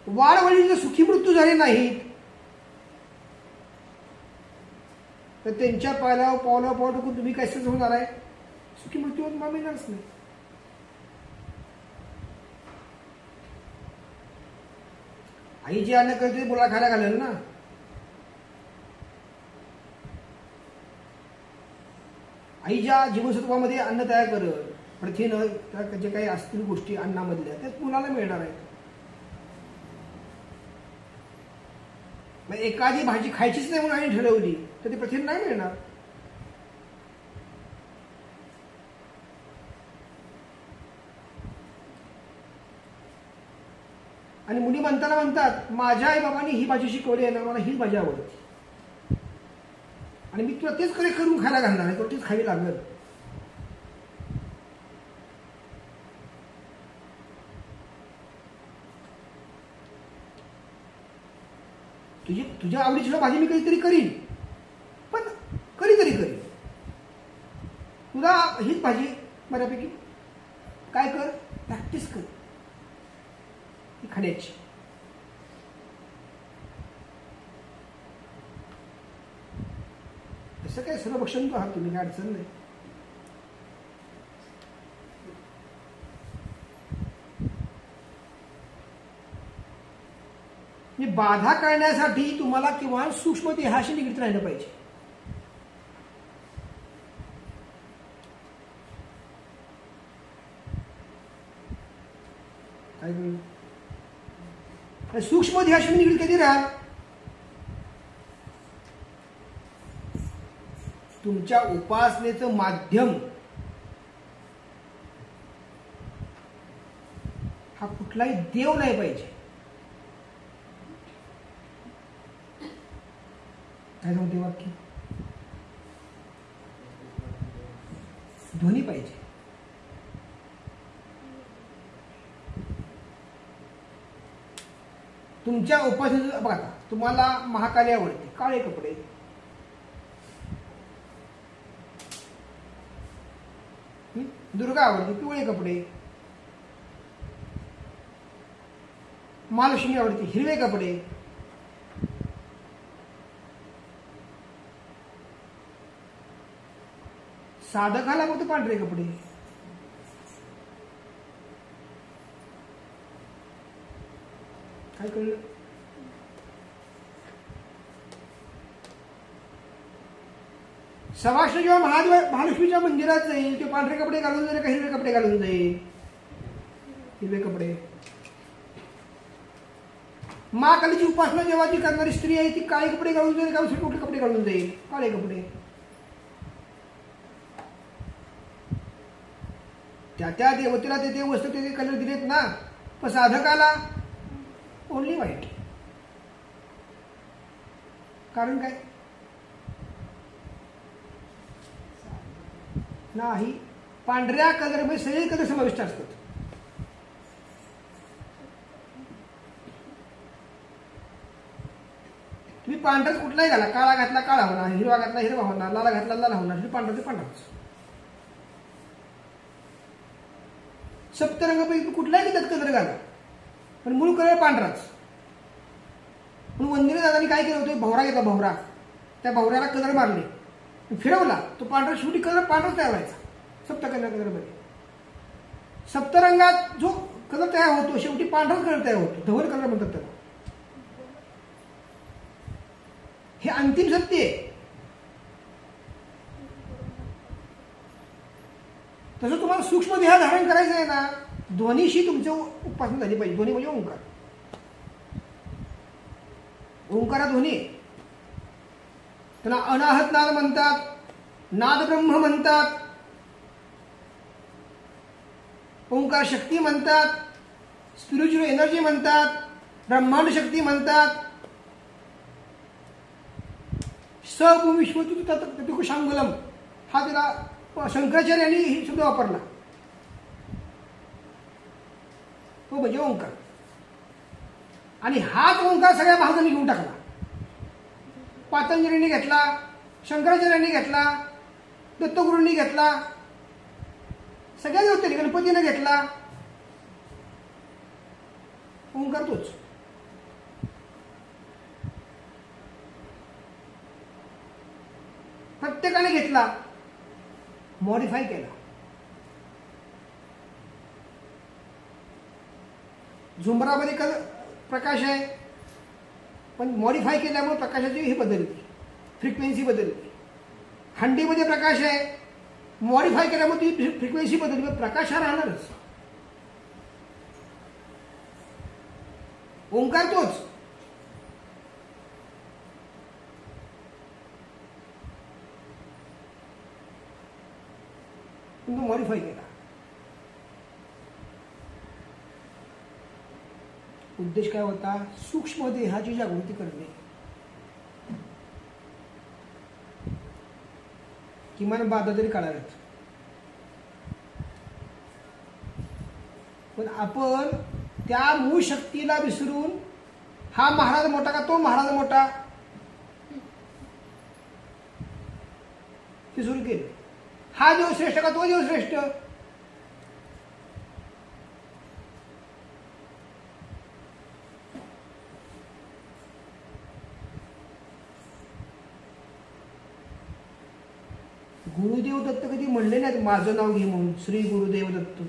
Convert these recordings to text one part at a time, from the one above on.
वाडवडील जर सुखी मृत्यू झाले नाहीत तर त्यांच्या पावला टाकून तुम्ही कशाच होणार आहे? सुखी मृत्यू तुम्हाला मिळणारच नाही. आई जे अन्न करते मुला खायला घालेल ना. आई ज्या जीवनसत्वामध्ये अन्न तयार करत, प्रथिनं, त्या जे काही असतील गोष्टी अन्नामधल्या त्याच मुलाला मिळणार आहेत. मग एखादी भाजी खायचीच नाही म्हणून आईने ठरवली तर ती प्रथिन नाही मिळणार. आणि मुली म्हणतात माझ्या आई बाबांनी ही भाजी शिकवली आहे ना, मला हीच भाजी आवडते आणि मी तुला तेच करून खायला घालणार आहे, तुला तेच खावी लागेल. तुझ्या आवडीची भाजी मी कधीतरी करीन, पण कधीतरी करीन. तुला हीच भाजी बऱ्यापैकी काय कर, प्रॅक्टिस कर ती खाण्याची. तसं काय सर्व भक्षण तो आहात तुम्ही, काय अडचण नाही. बाधा करण्यासाठी तुम्हाला किंवा सूक्ष्म देहाशी निगडीत राहिलं पाहिजे. काय सूक्ष्म देहाशी निगडीत कधी राहाल? तुमच्या उपासनेचं माध्यम हा कुठलाही देव नाही पाहिजे. काय सांगते वाक्य? ध्वनी पाहिजे. तुमच्या उपासनेचं बघा, तुम्हाला महाकाली आवडते, काळे कपडे. दुर्गा आवडते, पिवळे कपडे. महालक्ष्मी आवडते, हिरवे कपडे. साधकाला फक्त पांढरे कपडे. काय कळलं? सवाष्ण जेव्हा महालक्ष्मीच्या मंदिरात जाईल ते पांढरे कपडे घालून जाईल का हिरवे कपडे घालून जाईल? हिरवे कपडे. महाकालीची उपासना जेव्हा ती करणारी स्त्री आहे ती काळे कपडे घालून जाईल का कुठले कपडे घालून जाईल? काळे कपडे. त्या देवतेला ते वस्तू ते कलर दिलेत ना, पण साधकाला ओनली व्हाईट. कारण काय? नाही, पांढऱ्या कलरमध्ये सगळे कलर समाविष्ट असतात. तुम्ही पांढराच कुठलाही घाला, काळा घातला काळा होणार, हिरवा घातला हिरवा होणार, लाला घातला लाला होणार, पांढरा ते पांढराच. सप्तरंगापैकी कुठलाही कलर घाला, पण मूळ कलर पांढराच. म्हणून वंदिनी दादांनी काय केलं होतं, भवरा घेतला, भवरा. त्या भवऱ्याला कलर मारले, फिरवला, तो पांढरा शेवटी कलर पांढराच तयार व्हायचा. कलरमध्ये सप्तरंगात जो कलर तयार होतो शेवटी पांढराच कलर तयार होतो, धवल कलर म्हणतात त्याला. हे अंतिम सत्य आहे. तसं तुम्हाला सूक्ष्म देह धारण करायचं आहे ना, ध्वनीशी तुमची उपासना झाली पाहिजे. ध्वनी म्हणजे ओंकार. ओंकारा ध्वनी, त्यांना अनाहत नाद म्हणतात, नाद ब्रह्म म्हणतात, ओंकार शक्ती म्हणतात, स्पिरिच्युअल एनर्जी म्हणतात, ब्रह्मांड शक्ती म्हणतात. सभूविश्वशांगुलम हा त्याला शंकराचार्यांनी ही शब्द वापरला. तो म्हणजे ओंकार. आणि हाच ओंकार सगळ्या महाजांनी घेऊन टाकला. पातंजलींनी घेतला, शंकराचार्यांनी घेतला, दत्तगुरूंनी घेतला, सगळ्या देवतांनी, गणपतीने घेतला. ओंकार तोच. घेतला, मॉडिफाय केला. झुंबरामध्ये प्रकाश आहे, पण मॉडिफाय केल्यामुळे प्रकाशाची ही बदलली, फ्रिक्वेन्सी बदलली. हंडीमध्ये प्रकाश आहे, मॉडिफाय केल्यामुळे ती फ्रिक्वेन्सी बदलली, प्रकाश हा राहणारच. ओंकार तोच. पण तो मॉडिफाय केला. उद्देश काय होता? सूक्ष्म देहाची जागृती करणे, किमान बाधा तरी काढाव्यात. पण आपण त्या मूळ शक्तीला विसरून हा महाराज मोठा का तो महाराज मोठा ते सुरू केले. हा देव श्रेष्ठ का तो देव श्रेष्ठ. गुरुदेव दत्त कधी म्हणले नाहीत माझं नाव घे म्हणून, श्री गुरुदेव दत्त.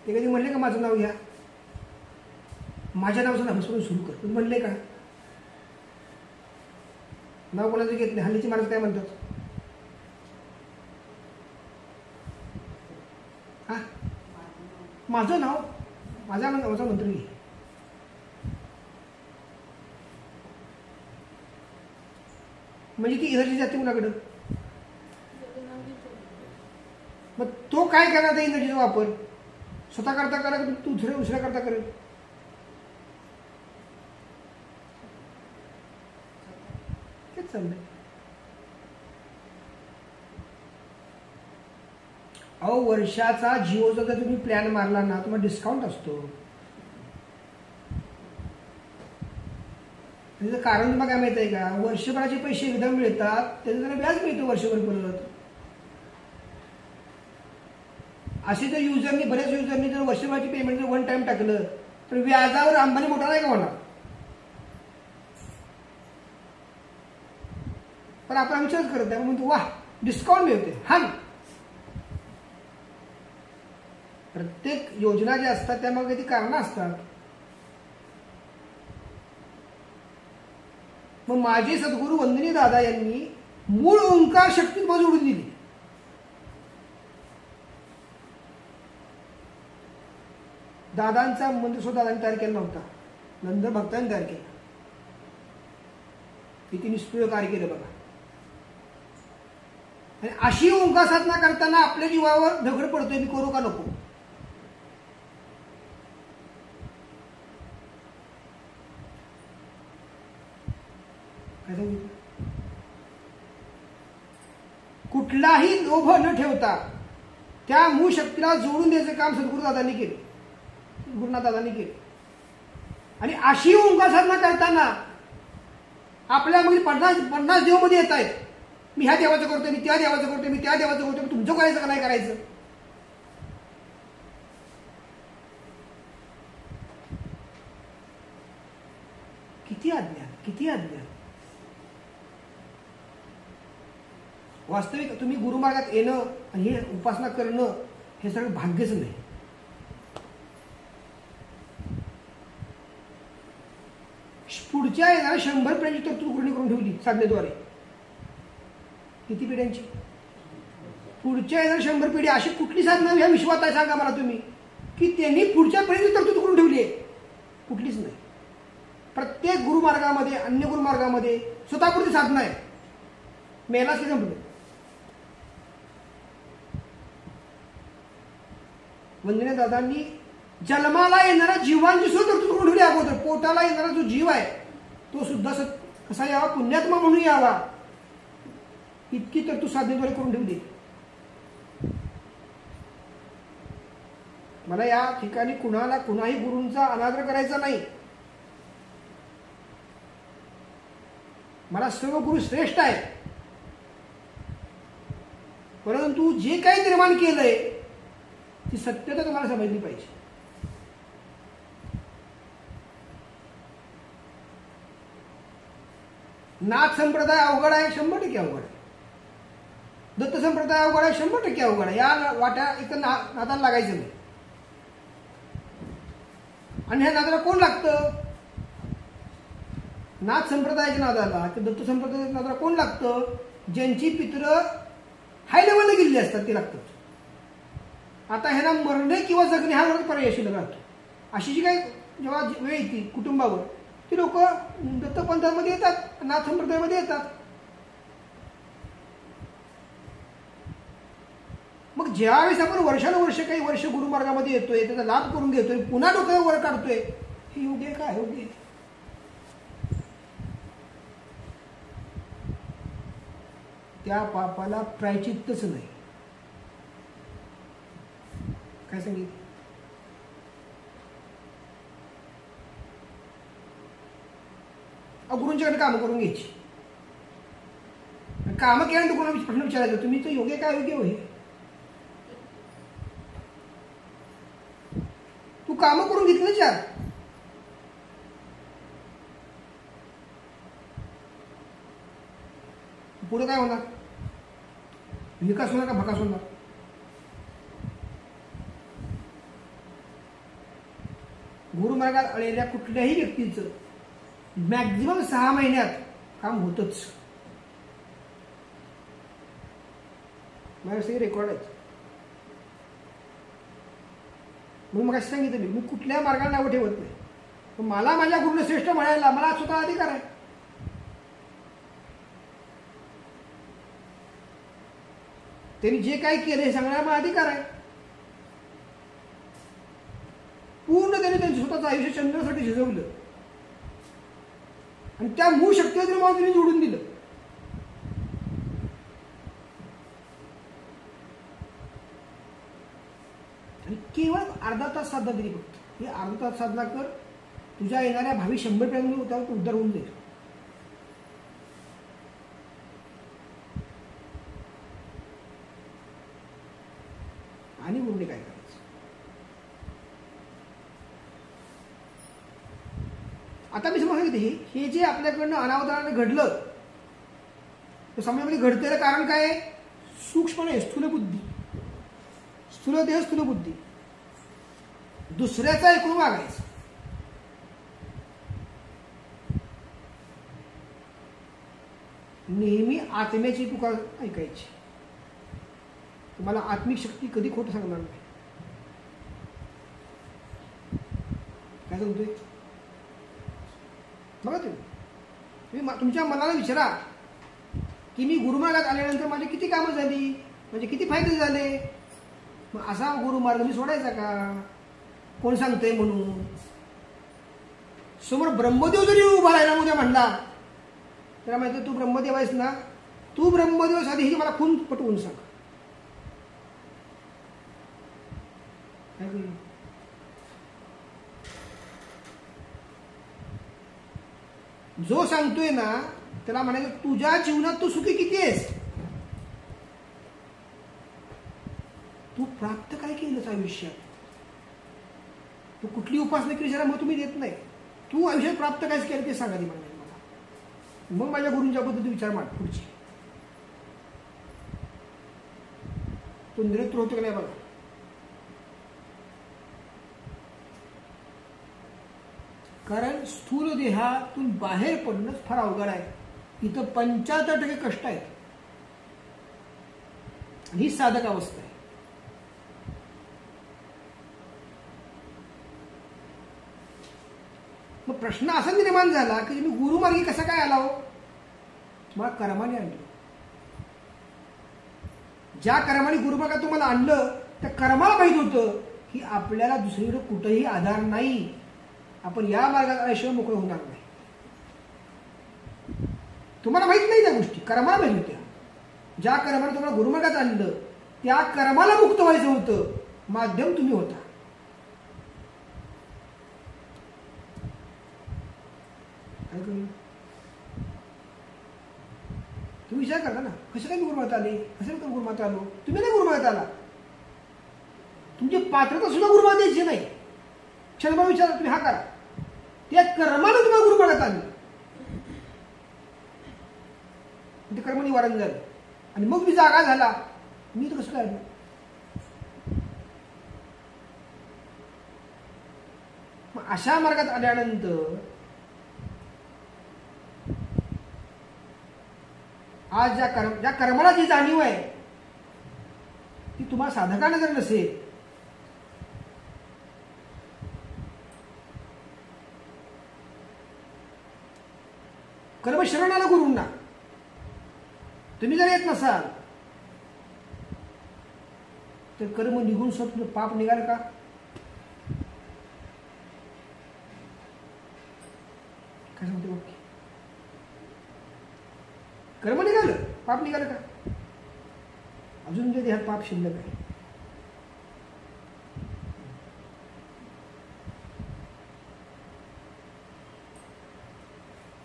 ते कधी म्हणले का माझं नाव घ्या, माझ्या नावाचं नामस्मरण सुरू कर, तुम्ही म्हणले का? नाव कोणाचं घेत नाही. हल्लीची माणसं काय म्हणतात? हा, माझं नाव, माझ्या नावाचा मंत्र घे. म्हणजे ती एनर्जी जाते मुलाकडं. मग तो काय करणार त्या एनर्जीचा वापर? स्वतः करता करा, तू दुसऱ्या करता करेल. तेच चाललंय. अहो, वर्षाचा जिओचा जर तुम्ही प्लॅन मारला ना, तुम्हाला डिस्काउंट असतो. त्याचं कारण तुम्हाला काय माहित आहे का? वर्षभराचे पैसे एकदम मिळतात, त्याचं जरा व्याज मिळतं वर्षभर परत. असे जर युजरनी, बऱ्याच युजरनी जर वर्षभराची पेमेंट जर वन टाइम टाकलं तर व्याजावर अंबानी मोठा नाही का होणार? पण आपण विचार करत नाही, म्हणतो वाह डिस्काउंट मिळते. हा, प्रत्येक योजना ज्या असतात त्यामागे ती कारणं असतात. मग माझे सद्गुरू वंदनीय दादा यांनी मूळ ओंकार शक्ती मला जोडून दिली. दादांचा मंत्र सुद्धा दादांनी तयार केला नव्हता, नंतर भक्तांनी तयार केला. किती निष्क्रिय कार्य केलं बघा. आणि अशी ओंकार साधना करताना आपल्या जीवावर दगड पडतोय, मी करू का नको. कुठलाही लोभ न ठेवता त्या मूळ शक्तीला जोडून द्यायचं काम सद्गुरुदादांनी केलं, गुरुनाथदादांनी केलं. आणि अशी ओंकार साधना करताना आपल्यामध्ये 50 देव मध्ये येत आहेत. मी ह्या देवाचं करतोय, मी त्या देवाचं करतोय, मी त्या देवाचं करतोय. तुमचं करायचं का नाही करायचं? किती अज्ञान, किती अज्ञान. वास्तविक तुम्ही गुरुमार्गात येणं आणि हे उपासना करणं हे सगळं भाग्यच नाही. पुढच्या येणाऱ्या 100 पिढ्यांची तरतूद गुरुनी करून ठेवली साधनेद्वारे. किती पिढ्यांची? पुढच्या येणाऱ्या 100 पिढी. अशी कुठली साधना ह्या विश्वात आहे सांगा मला तुम्ही की त्यांनी पुढच्या पिढीची तरतूद करून ठेवली आहे? कुठलीच नाही. प्रत्येक गुरुमार्गामध्ये, अन्य गुरुमार्गामध्ये स्वतःपुरती साधना आहे. मेलाच की संपलं. वंदनीय दादांनी जन्माला येणाऱ्या जीवांची सुद्धा तरतूद करून ठेवली अगोदर. पोटाला येणारा जो जीव आहे तो सुद्धा कसा यावा? पुण्यात्मा म्हणून यावा, इतकी तरतूद साधनेद्वारे करून ठेवली. मला या ठिकाणी कुणाही गुरूंचा अनादर करायचा नाही. मला सर्व गुरु श्रेष्ठ आहे. परंतु जे काही निर्माण केलंय ती सत्यता तुम्हाला समजली पाहिजे. नाथ संप्रदाय अवघड आहे, 100% अवघड आहे. दत्त संप्रदाय अवघड आहे, 100% अवघड आहे. या वाट्या इथं नादाला लागायचं नाही. आणि ह्या नादाला कोण लागतं? नाथ संप्रदायाच्या नादाला किंवा दत्त संप्रदायाच्या नादाला कोण लागतं? ज्यांची पित्र हाय लेवलला गेलेली असतात ते लागतात. आता ह्यांना मरणे किंवा जगणे हा पर्याय शिल्लक राहतो. अशी जी काही जेव्हा वेळ येते कुटुंबावर, ती लोक दत्त पंथामध्ये येतात, नाथ संप्रदायामध्ये येतात. मग ज्यावेळेस आपण वर्षानुवर्ष काही वर्ष गुरुमार्गामध्ये येतोय, त्याचा लाभ करून घेतोय, पुन्हा डोक्यावर वर काढतोय, हे योग्य आहे का? योग्य आहे. त्या पापाला प्रायचित्तच नाही. काय सांगितलं? गुरूंच्याकडे कामं करून घ्यायची. कामं केल्यानंतर कोणाला प्रश्न विचारायचा, तुम्ही तर योग्य काय योग्य होईल? तू कामं करून घेतलं चार, पुढे काय होणार? विकास होणार का भकास होणार? गुरुमार्गात आलेल्या कुठल्याही व्यक्तीचं मॅक्झिमम 6 महिन्यात काम होतच. माझ्या रेकॉर्ड आहेत. म्हणून मग असं सांगितलं, मी कुठल्या मार्गाला नावं ठेवत नाही. पण मला माझ्या गुरुने श्रेष्ठ म्हणायला मला स्वतः अधिकार आहे. त्यांनी जे काही केलं हे सांगण्याला मला अधिकार आहे. पूर्ण त्याने त्यांचं स्वतःचं आयुष्य चंद्रासाठी झिजवलं आणि त्या मूळ शक्तीला मला त्यांनी जोडून दिलं. आणि केवळ अर्धा तास साधना दिली फक्त. हे अर्धा तास साधना कर, तुझ्या येणाऱ्या भावी 100 पिढ्यांमध्ये त्यावर उद्धार होऊन जाईल. आणि गुरुने काय करायचं? आता मी समजते हे जे आपल्याकडनं अनावधानाने घडलं, तर समाजामध्ये घडतेलं कारण काय आहे? सूक्ष्म आहे, स्थूल बुद्धी, स्थूल देह, स्थूल बुद्धी. दुसऱ्याचा ऐकून वागायचं. नेहमी आत्म्याची पुकार ऐकायची. तुम्हाला आत्मिक शक्ती कधी खोटं सांगणार नाही. काय सांगतोय बघा. तुम्ही तुमच्या मनाला विचारा की मी गुरुमार्गात आल्यानंतर माझी किती कामं झाली, म्हणजे किती फायदे झाले. मग असा गुरुमार्ग मी सोडायचा का? कोण सांगतंय म्हणून? समोर ब्रह्मदेव जरी उभा राहिला उद्या म्हणला, त्याला माहिती तू ब्रह्मदेव आहेस ना, तू ब्रह्मदेव आधी ही मला खून पटवून सांग. जो सांगतोय ना त्याला म्हणायचं तुझ्या जीवनात तू सुखी किती आहेस? तू प्राप्त काय केलंस आयुष्यात? तू कुठली उपासना केली ज्याला मग तुम्ही देत नाही. तू आयुष्यात प्राप्त काय केलं ते सांगा ती म्हणायचं मला. मग माझ्या गुरूंच्या पद्धती विचार मांड पुढची. तुंदरीत होतं का नाही बघा. कारण स्थूल देहातून बाहेर पडणंच फार अवघड आहे. इथं 75% कष्ट आहेत. ही साधक अवस्था आहे. मग प्रश्न असा निर्माण झाला की मी गुरुमार्गी कसा काय आला हो? मला कर्माने आणलं. ज्या कर्माने गुरुमार्गात तुम्हाला आणलं त्या कर्माला माहित होतं की आपल्याला दुसरीकडे कुठेही आधार नाही, आपण या मार्गात आल्याशिवाय मोकळं होणार नाही. तुम्हाला माहित नाही त्या गोष्टी, कर्माला माहित होत्या. ज्या कर्माने तुम्हाला गुरुमार्गात आणलं त्या कर्माला मुक्त व्हायचं होतं, माध्यम तुम्ही होता. तुम्ही विचार करता ना, कसं काय गुरुमार्गात आले, कसं काय गुरुमार्गात आलो? तुम्ही नाही गुरुमार्गात आला. तुमची पात्रता सुद्धा गुरुमार्गात द्यायची नाही. क्षणभर विचार तुम्ही हा करा, त्या कर्माने तुम्हाला गुरुमार्गात आणलं. ते कर्म निवारण झालं. आणि मग मी जागा झाला, मी तर कसं काय? मग अशा मार्गात आल्यानंतर आज ज्या कर्माला जी जाणीव आहे ती तुम्हाला साधकाने जर नसेल, कर्म शरण आलं गुरूंना, तुम्ही जर येत नसाल तर कर्म निघून तुझं पाप निघाल का? काय सांगते बाकी? कर्म निघालं, पाप निघालं का? अजून जे देहात पाप शिल्लक आहे.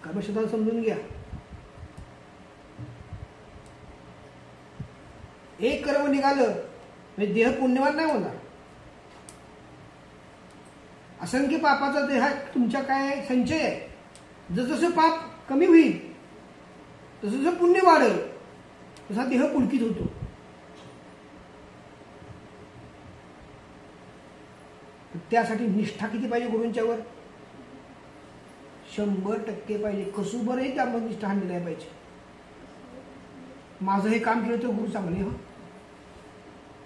कर्मशब्दाला समजून घ्या. एक कर्म निघालं म्हणजे देह पुण्यवान नाही होणार. असंख्य पापाचा देहात तुमच्या काय संचय आहे. जसं पाप कमी होईल तसं पुण्य वाढेल, तसा देह पुलकित होतो. त्यासाठी निष्ठा किती पाहिजे गुरूंच्यावर? 100% पाहिजे. कसुबरही त्यामध्ये निष्ठा आणली नाही पाहिजे. माझं हे काम केलं तर गुरु चांगले, हो,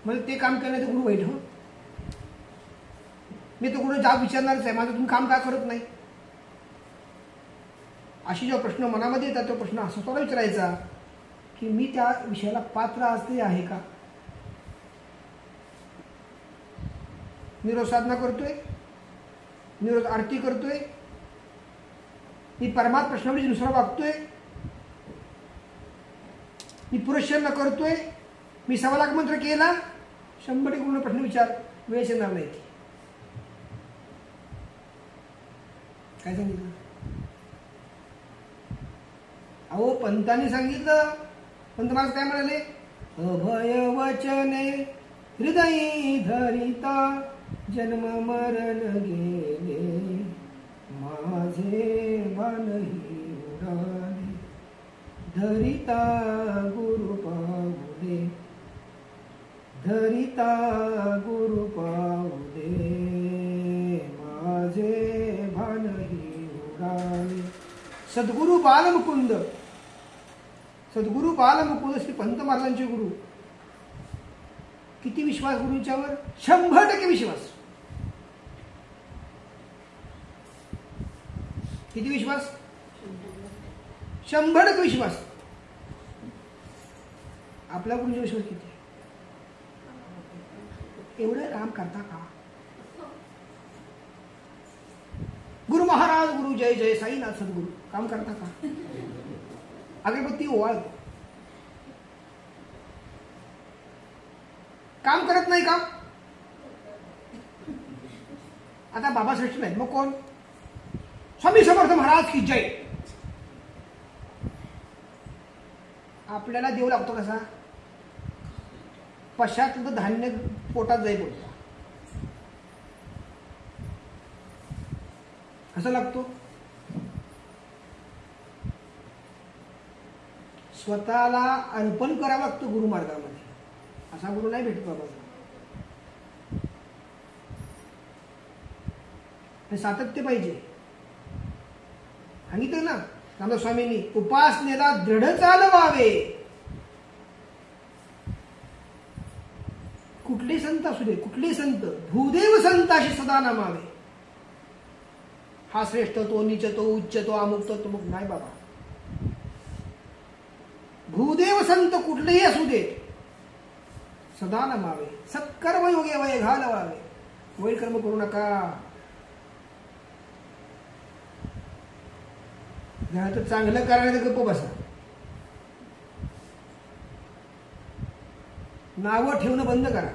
म्हणजे ते काम केलं तर गुरु वाईट, हो, मी तर गुरु जाब विचारणारच आहे, माझं तुम्ही काम का करत नाही? अशी जो प्रश्न मनामध्ये येतात तो प्रश्न असा स्वतःला विचारायचा की मी त्या विषयाला पात्र असते आहे का? मी रोज साधना करतोय, मी रोज आरती करतोय, मी परमात्मा प्रश्नावली दुसरा वागतोय, मी पुरुषांना करतोय, मी 1.25 लाख मंत्र केला. 100% गुरुंना प्रश्न विचार, वेळच येणार नाही. काय सांगितलं? अहो पंतांनी सांगितलं. पंत महाराज काय म्हणाले? अभय वचने हृदयी धरिता जन्म मरण गेले, माझे बाणही उडाले, धरिता गुरु पाऊले, धरिता गुरु पाऊले, माझे भानही उडाले. सद्गुरु बालमुकुंद, सद्गुरु बालमुकुंद श्री पंत महाराजांचे गुरु. किती विश्वास गुरुंच्यावर? 100% विश्वास. किती विश्वास? 100% विश्वास. आपल्या गुरुंचा विश्वास किती? एवढं काम करता का? गुरु महाराज, गुरु जय जय साईनाथ सद्गुरु, काम करता का? अगरबत्ती ओवाळ, काम करत नाही का? आता बाबाश्रेष्ठ नाही, मग कोण? स्वामी समर्थ महाराज की जय. आपल्याला देव लागतो कसा? पश्चात धान्य पोटात जाई बोलतो. कसं लागतो? स्वतःला अर्पण करावं लागतं गुरु मार्गामध्ये. असा गुरु नाही भेटतो बाबा. हे सातत्य पाहिजे. सांगितलं ना रामदास स्वामींनी, उपासनेला दृढ चालवावे. कुठले संत असू दे, कुठले संत, भूदेव संताशी सदा नमावे. हा श्रेष्ठ, तो नीच, तो उच्च, तो अमुक, तो तमुक नाही बाबा. भूदेव संत कुठलेही असू देत, सदा नमावे. सत्कर्म योगे वय घालवावे. वाईट कर्म करू नका. नाही तर चांगलं करायला गप्प बसा. नावं ठेवणं बंद करा.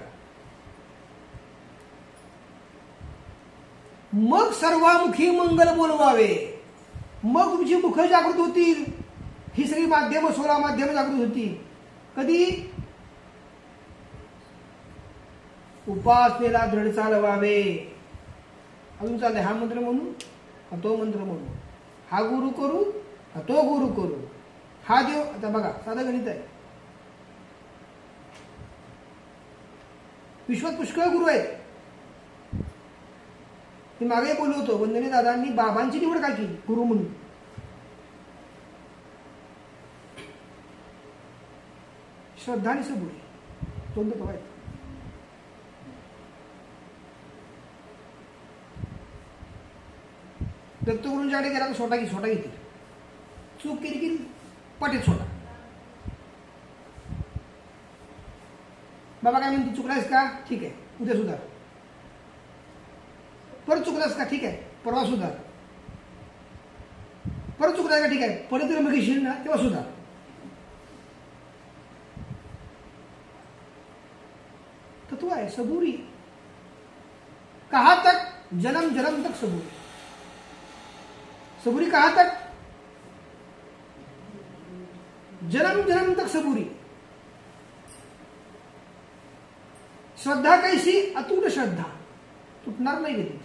मग सर्वामुखी मंगल बोलवावे. मग तुमची मुख जागृत होतील. ही सगळी माध्यम, 16 माध्यम जागृत होतील. कधी? उपासनेला दृढ चालवावे. अजून चाललंय, हा मंत्र म्हणू, हा तो मंत्र म्हणू, हा गुरु करू, हा तो गुरु करू. हा देव, आता बघा साधं गणित आहे, विश्वात पुष्कळ गुरु आहेत. मी मागे बोललो होतो, वंदने दादांनी बाबांची निवड काय केली गुरु म्हणून. श्रद्धा आणि सबुरी दोन तो आहेत. दत्तगुरूंच्याकडे गेला तर स्वतः घेतील, चूक केली की पटेल स्वतः. बाबा काय म्हणते, चुकलायस का, ठीक आहे उद्या सुधार. परत चुकलास का, ठीक आहे परवा सुधार. परत चुकलाय का, ठीक आहे परत तुला मग घेशील ना तेव्हा सुधार. तत्व आहे सबुरी. कहा तक, जन्म जन्म तक सबुरी. सबुरी कहा तक, जन्म जन्म तक सबुरी. श्रद्धा कैसी, अतूट श्रद्धा, तुटणार नाही कधी.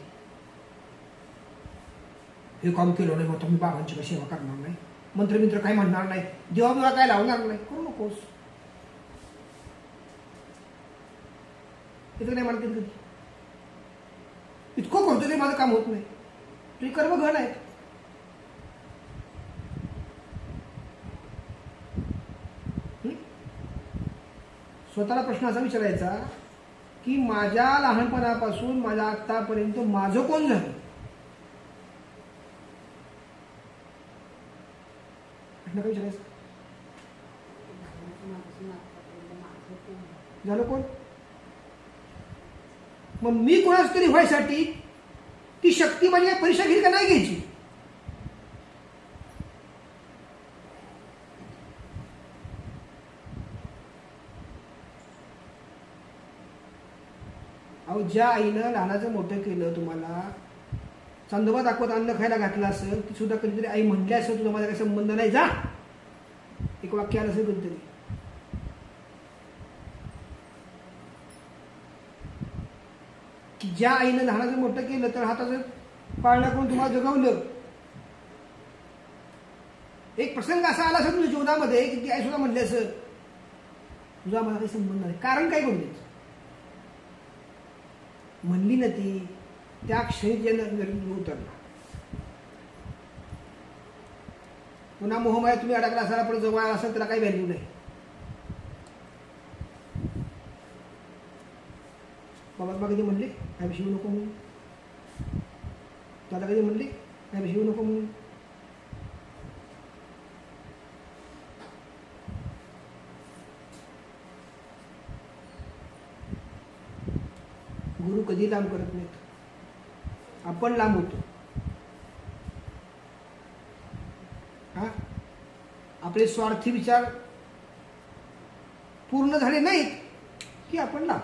हे काम केलं नाही मग तुम्ही बाबांची काही सेवा करणार नाही, मंत्रमित्र काही म्हणणार नाही, देवा काय लावणार नाही, करू नकोस. इथं नाही म्हणते कधी, इतकं करतो ते माझं काम होत नाही, तुझी कर्म घन आहेत. स्वतःला प्रश्न असा विचारायचा की माझ्या लहानपणापासून माझ्या आतापर्यंत माझं कोण झालं. प्रश्न काय विचारायचा, झालं कोण. मग मी कोणाच तरी व्हायसाठी ती शक्ती माझी परीक्षा घेईल का नाही घ्यायची. अहो ज्या आईनं लहानाचं मोठं केलं, तुम्हाला चांदोबा दाखवत अन्न खायला घातलं असेल, ती सुद्धा कधीतरी आई म्हणली असेल तुला माझा काही संबंध नाही जा, एक वाक्य आलं असेल कधीतरी. ज्या आईनं लहानाचं मोठं केलं तर हाताचं पाळणं करून तुम्हाला जगवलं. एक प्रसंग असा आला असेल तुझ्या जीवनामध्ये की ती आई सुद्धा म्हणली असेल तुझा मला काही संबंध नाही. कारण काय बोलली, म्हणली ना ती, त्या क्षणी उतरला. पुन्हा मोहमाया तुम्ही अडकला असाल, पण जवळ असेल त्याला काही व्हॅल्यू नाही. बाबा कधी म्हणले काय शिवू नको म्हणून, दादा कधी म्हणले काय शिवू नको म्हणून. गुरु कधी लांब करत नाहीत, आपण लांब होतो. हा, आपले स्वार्थी विचार पूर्ण झाले नाहीत की आपण लांब.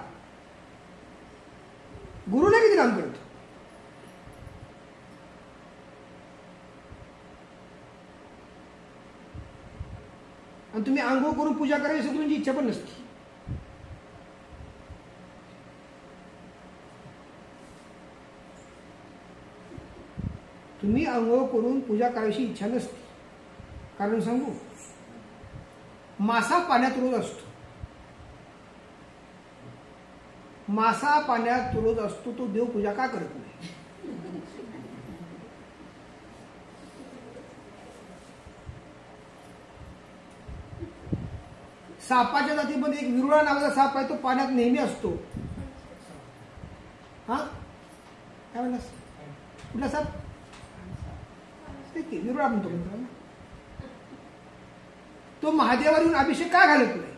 गुरु नाही कधी लांब करत. आणि तुम्ही आंघोळ करून पूजा करावी असं तुमची इच्छा पण नसते. तुम्ही आंघोळ करून पूजा करायची इच्छा नसते. कारण सांगू, मासा पाण्यात रोज असतो. मासा पाण्यात रोज असतो, तो देव पूजा का करत नाही. सापाच्या जातीमध्ये एक विरुळा नावाचा साप आहे, तो पाण्यात नेहमी असतो. हा काय म्हणलास, कुठला साप, विरुळा म्हणतो. तो महादेवावर येऊन अभिषेक का घालत नाही.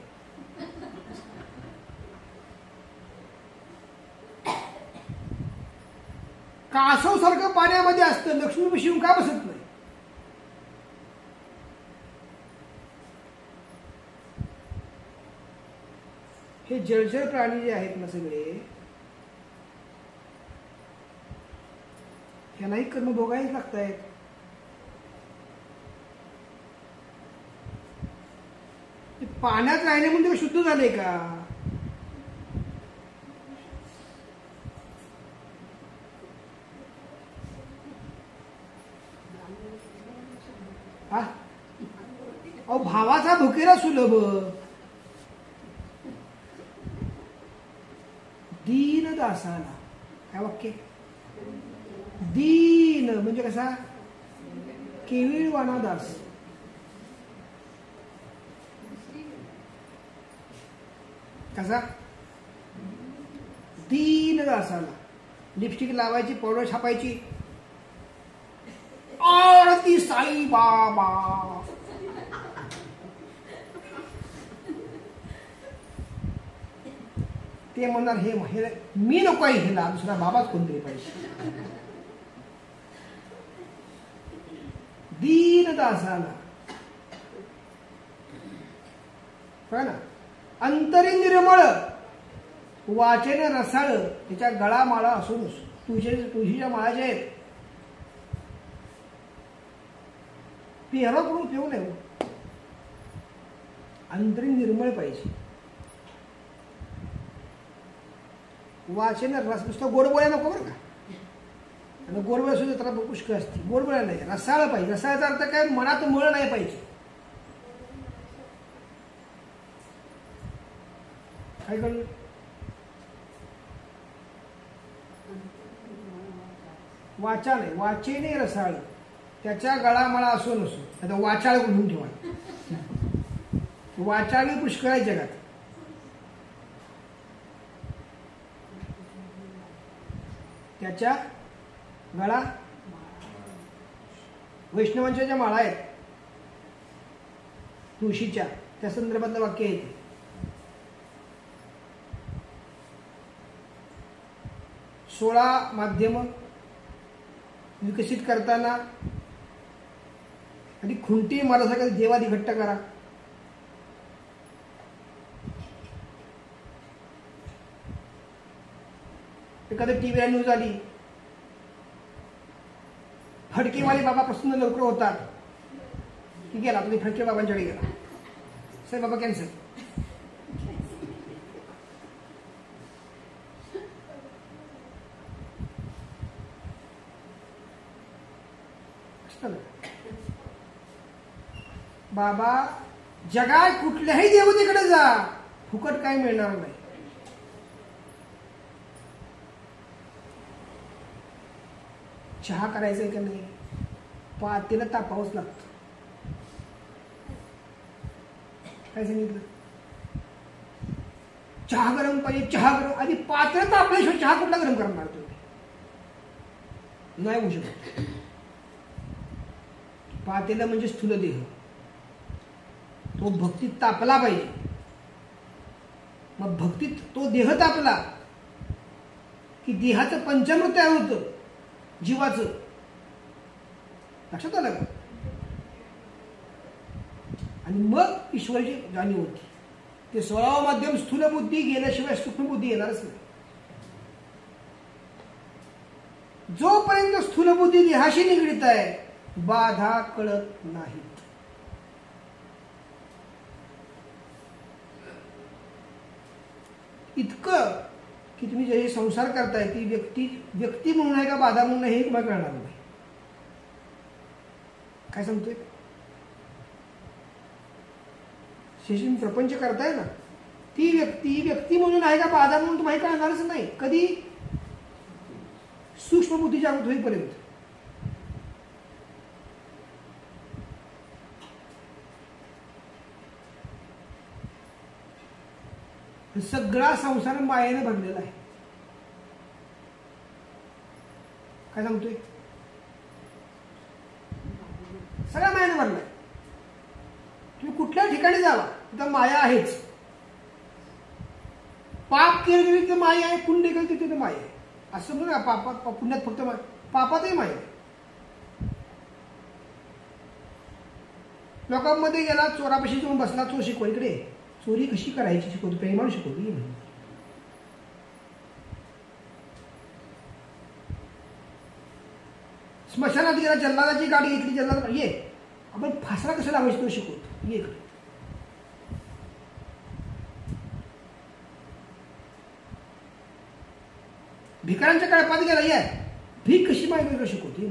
कासव सारखं पाण्यामध्ये असतं, लक्ष्मी शिवून का बसत नाही. हे जलचर प्राणी जे आहेत ना सगळे, ह्यांनाही कर्म भोगायच लागत आहेत. पाण्यात राहिले म्हणजे ते शुद्ध झाले का. हा अहो भावाचा भुकेला सुलभ. दीन दासाला काय वाक्य? दीन म्हणजे कसा? केविळवाणा दास. कसा? दीन दासाला. लिपस्टिक लावायची, पावडर छापायची, आरती साई बाबा. ते म्हणणार हे मी नको आहे, हिला दुसरा बाबाच कोणतरी पाहिजे. दीन दासाला ना. अंतरी निर्मळ, वाचेने रसाळ, तिच्या गळा माळा असून तुळशीच्या माळा ज्या आहेत पेहराव करून उपयोग नाही. अंतरी निर्मळ पाहिजे. वाचेने रस, नुसतं गोडबोळ्या नको बरं का. आणि गोडबोळ्या सुद्धा तर पुष्कळ असते. गोडबोळ्या नाही, रसाळ पाहिजे. रसाळाचा अर्थ काय? मनात मळ नाही पाहिजे. काय कळलं? वाचा नाही, वाचेने रसाळ, त्याच्या गळामळा असो नसो. आता वाचाळ म्हणून ठेवा. वाचाळी पुष्कळ आहे जगात. त्याच्या गळा, वैष्णवांच्या ज्या माळा आहेत तुळशीच्या, त्या संदर्भातलं वाक्य आहे. 16 माध्यम विकसित करताना आणि खुंटी मारासाठी देवादी घट्ट करा. एखादं टीव्हीला न्यूज आली, फडकेवाले बाबा प्रसन्न लवकर होतात की गेला, तुम्ही फडके बाबांच्याकडे गेला, साहेब बाबा कॅन्सर. बाबा जगात कुठल्याही देवतेकडे जा, फुकट काय मिळणार नाही. चहा करायचंय का नाही, पातेलं तापावंच लागतं. काय सांगितलं? चहा गरम पाहिजे, चहा गरम. आधी पातेलं तापल्याशिवाय चहा कुठला गरम करणार तुम्ही? नाही होऊ शकत. पातेलं म्हणजे स्थूल देह, तो भक्तीत तापला पाहिजे. मग भक्तीत तो देह तापला की देहाचं पंचामृत तयार होतं, जीवाचं. लक्षात आलं का? आणि मग ईश्वराची जाणीव होती. ते 16 माध्यम स्थूल बुद्धी गेल्याशिवाय सूक्ष्म बुद्धी येणारच नाही. जोपर्यंत स्थूल बुद्धी देहाशी निगडीत आहे, बाधा कळत नाहीत. इतकं की तुम्ही जे संसार करताय ती व्यक्ती म्हणून आहे का बाधा म्हणून आहे हे तुम्हाला कळणार नाही. काय सांगतोय? शेषी प्रपंच करताय ना, ती व्यक्ती म्हणून आहे का बाधा म्हणून तुम्हाला कळणारच नाही कधी, सूक्ष्म बुद्धी जागृत होईपर्यंत. सगळा संसार मायेने भरलेला आहे. काय सांगतोय? सगळ्या मायाने भरलाय. तुम्ही कुठल्या ठिकाणी जावा तिथं माया आहेच. पाप केलं तिथे माया आहे, पुण्य केलं तिथे माया आहे. असं म्हणून पापात पुण्यात फक्त पापातही माया आहे. लोकांमध्ये गेला, चोरापाशी जाऊन बसला, चोर शिकवा इकडे चोरी कशी करायची शिकवतो, प्रेमाने शिकवली. स्मशानात गेला, जल्लादाची गाडी घेतली, जल्लाद ये आपण फासला कसं लावायचं तो शिकवतो, ये इकडे. भिकाऱ्यांच्या कळपात गेला, ये भीक कशी मागायची शिकवतो.